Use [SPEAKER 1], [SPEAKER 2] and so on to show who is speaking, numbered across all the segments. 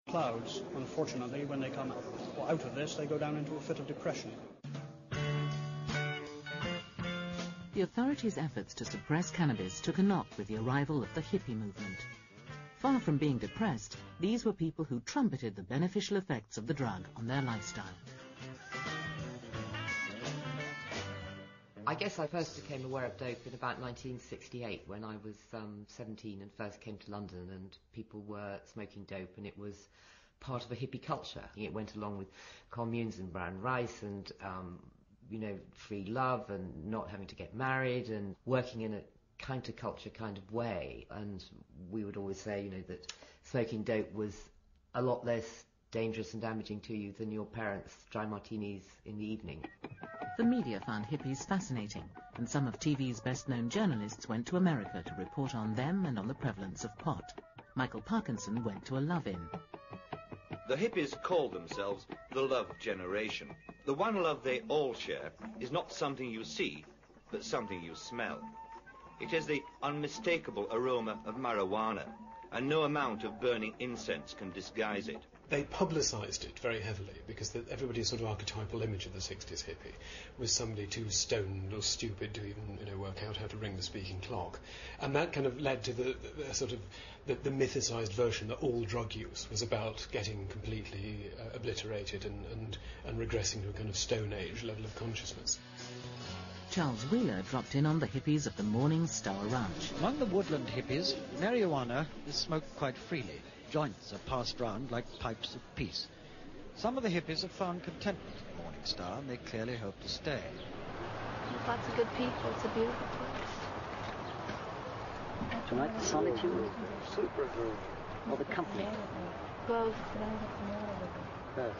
[SPEAKER 1] Clouds, unfortunately, when they come out of this, they go down into a fit of depression.
[SPEAKER 2] The authorities' efforts to suppress cannabis took a knock with the arrival of the hippie movement. Far from being depressed, these were people who trumpeted the beneficial effects of the drug on their lifestyle.
[SPEAKER 3] I guess I first became aware of dope in about 1968 when I was 17 and first came to London, and people were smoking dope, and it was part of a hippie culture. It went along with communes and brown rice and free love and not having to get married and working in a counterculture kind of way. And we would always say, that smoking dope was a lot less dangerous and damaging to you than your parents' dry martinis in the evening.
[SPEAKER 2] The media found hippies fascinating, and some of TV's best-known journalists went to America to report on them and on the prevalence of pot. Michael Parkinson went to a love-in.
[SPEAKER 4] The hippies call themselves the love generation. The one love they all share is not something you see, but something you smell. It is the unmistakable aroma of marijuana, and no amount of burning incense can disguise it.
[SPEAKER 5] They publicised it very heavily because everybody's sort of archetypal image of the 60s hippie was somebody too stoned or stupid to even work out how to ring the speaking clock, and that kind of led to the mythicised version that all drug use was about getting completely obliterated and regressing to a kind of Stone Age level of consciousness.
[SPEAKER 2] Charles Wheeler dropped in on the hippies of the Morning Star Ranch.
[SPEAKER 6] Among the woodland hippies, marijuana is smoked quite freely. Joints are passed round like pipes of peace. Some of the hippies have found contentment in the Morning Star, and they clearly hope to stay.
[SPEAKER 7] With lots of good people, it's a beautiful place.
[SPEAKER 8] Do you like the solitude? Super good. Or the company?
[SPEAKER 7] Both.
[SPEAKER 8] Both.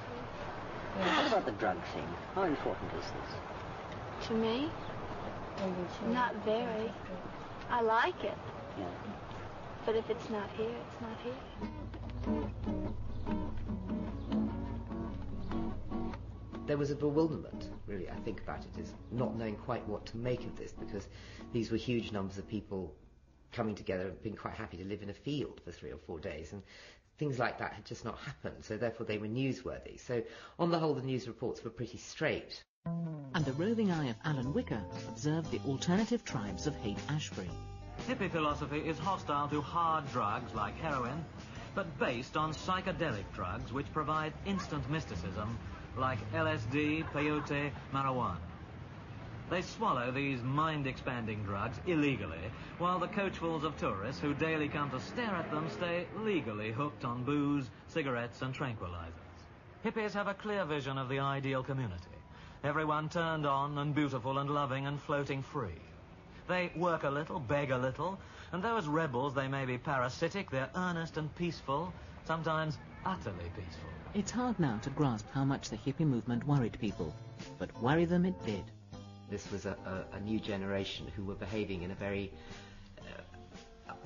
[SPEAKER 8] What about the drug thing? How important is this?
[SPEAKER 7] To me? Not very. I like it.
[SPEAKER 8] Yeah.
[SPEAKER 7] But if it's not here, it's not here.
[SPEAKER 3] There was a bewilderment, really, I think about it, is not knowing quite what to make of this, because these were huge numbers of people coming together and being quite happy to live in a field for 3 or 4 days, and things like that had just not happened, so therefore they were newsworthy. So on the whole, the news reports were pretty straight.
[SPEAKER 2] And the roving eye of Alan Wicker observed the alternative tribes of Haight-Ashbury.
[SPEAKER 9] Hippie philosophy is hostile to hard drugs like heroin, but based on psychedelic drugs which provide instant mysticism like LSD, peyote, marijuana. They swallow these mind-expanding drugs illegally, while the coachfuls of tourists who daily come to stare at them stay legally hooked on booze, cigarettes and tranquilizers. Hippies have a clear vision of the ideal community. Everyone turned on and beautiful and loving and floating free. They work a little, beg a little, and though as rebels they may be parasitic, they're earnest and peaceful, sometimes utterly peaceful.
[SPEAKER 2] It's hard now to grasp how much the hippie movement worried people, but worry them it did.
[SPEAKER 3] This was a new generation who were behaving in a very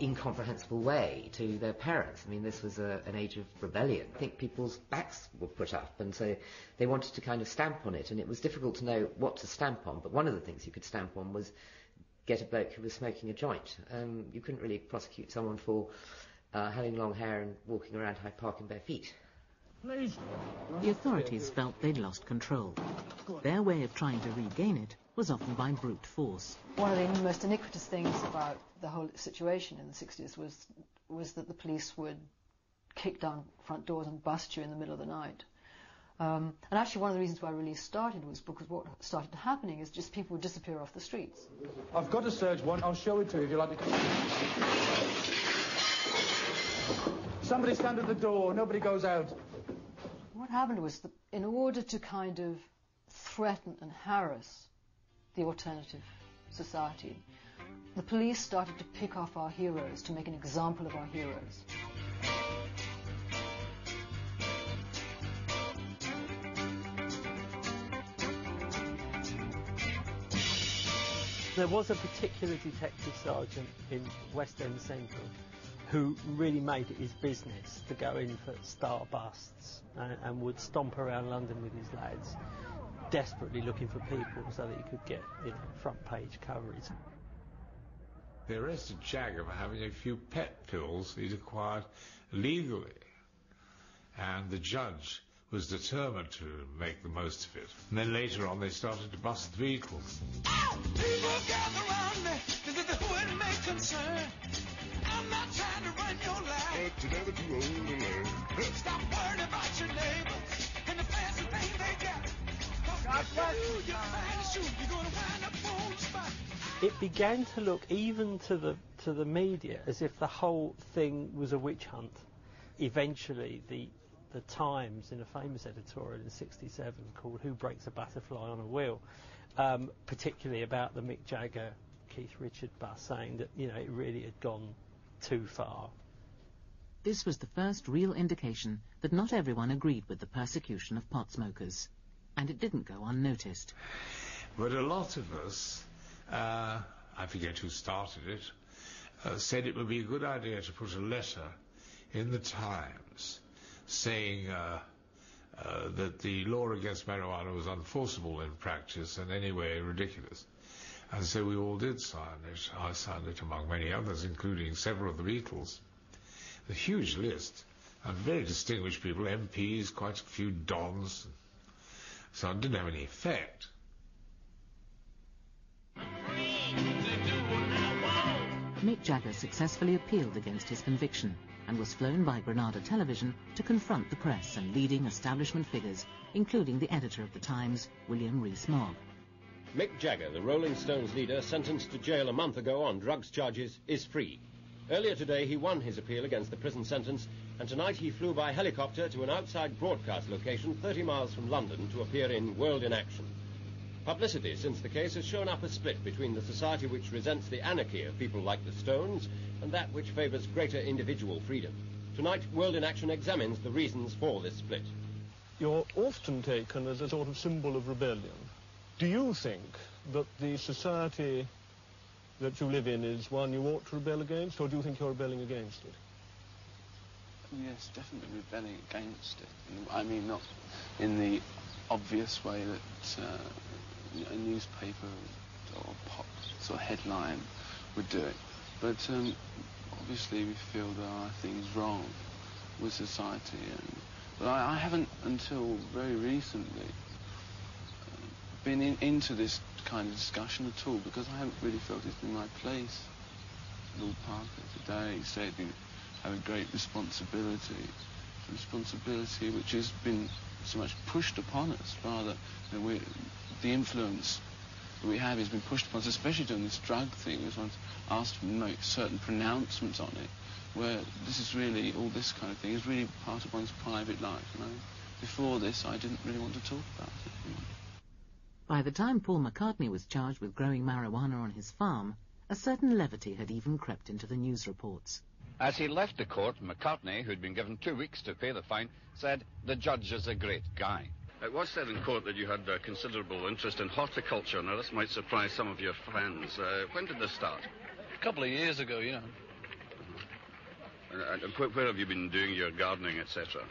[SPEAKER 3] incomprehensible way to their parents. I mean, this was an age of rebellion. I think people's backs were put up, and so they wanted to kind of stamp on it, and it was difficult to know what to stamp on, but one of the things you could stamp on was get a bloke who was smoking a joint. You couldn't really prosecute someone for having long hair and walking around Hyde Park in bare feet.
[SPEAKER 2] The authorities felt they'd lost control. Their way of trying to regain it was often by brute force.
[SPEAKER 10] One of the most iniquitous things about the whole situation in the 60s was that the police would kick down front doors and bust you in the middle of the night. And actually one of the reasons why release started was because what started happening is just people would disappear off the streets.
[SPEAKER 11] I've got a search warrant. I'll show it to you if you like me to. Somebody stand at the door. Nobody goes out.
[SPEAKER 10] What happened was that in order to kind of threaten and harass the alternative society, the police started to pick off our heroes to make an example of our heroes.
[SPEAKER 12] There was a particular detective sergeant in West End Central who really made it his business to go in for star busts and would stomp around London with his lads, desperately looking for people so that he could get, front page coverage.
[SPEAKER 13] They arrested Jagger for having a few pet pills he'd acquired legally. and the judge was determined to make the most of it. And then later on they started to bust the vehicles.
[SPEAKER 14] People gather around me, this is who it may concern. I'm not trying to run your life, but you're never too old to learn. Stop worrying about your neighbors and the fancy things they got.
[SPEAKER 12] It began to look, even to the media, as if the whole thing was a witch hunt. Eventually, the Times, in a famous editorial in '67 called "Who Breaks a Butterfly on a Wheel," particularly about the Mick Jagger, Keith Richard bus, saying that it really had gone too far.
[SPEAKER 2] This was the first real indication that not everyone agreed with the persecution of pot smokers, and it didn't go unnoticed.
[SPEAKER 13] But a lot of us, I forget who started it, said it would be a good idea to put a letter in the Times saying that the law against marijuana was unenforceable in practice and anyway ridiculous. And so we all did sign it. I signed it among many others, including several of the Beatles. A huge list, and very distinguished people, MPs, quite a few dons. So it didn't have any effect.
[SPEAKER 2] Mick Jagger successfully appealed against his conviction and was flown by Granada Television to confront the press and leading establishment figures, including the editor of the Times, William Rees-Mogg.
[SPEAKER 15] Mick Jagger, the Rolling Stones leader, sentenced to jail a month ago on drugs charges, is free. Earlier today he won his appeal against the prison sentence, and tonight he flew by helicopter to an outside broadcast location 30 miles from London to appear in World in Action. Publicity since the case has shown up a split between the society which resents the anarchy of people like the Stones and that which favours greater individual freedom. Tonight, World in Action examines the reasons for this split.
[SPEAKER 16] You're often taken as a sort of symbol of rebellion. Do you think that the society that you live in is one you ought to rebel against, or do you think you're rebelling against it?
[SPEAKER 17] Yes, definitely rebelling against it. I mean, not in the obvious way that a newspaper or pop sort of headline would do it. But obviously we feel there are things wrong with society. But I haven't, until very recently, been into this kind of discussion at all, because I haven't really felt it's been my place. Lord Parker today said we have a great responsibility which has been so much pushed upon us, rather than the influence that we have has been pushed upon us, especially during this drug thing. We was asked to make certain pronouncements on it, where this is really, all this kind of thing is really part of one's private life. Before this, I didn't really want to talk about it.
[SPEAKER 2] By the time Paul McCartney was charged with growing marijuana on his farm, a certain levity had even crept into the news reports.
[SPEAKER 18] As he left the court, McCartney, who'd been given 2 weeks to pay the fine, said, "The judge is a great guy." It was said in court that you had considerable interest in horticulture. Now, this might surprise some of your friends. When did this start?
[SPEAKER 19] A couple of years ago,
[SPEAKER 18] And where have you been doing your gardening, etc.?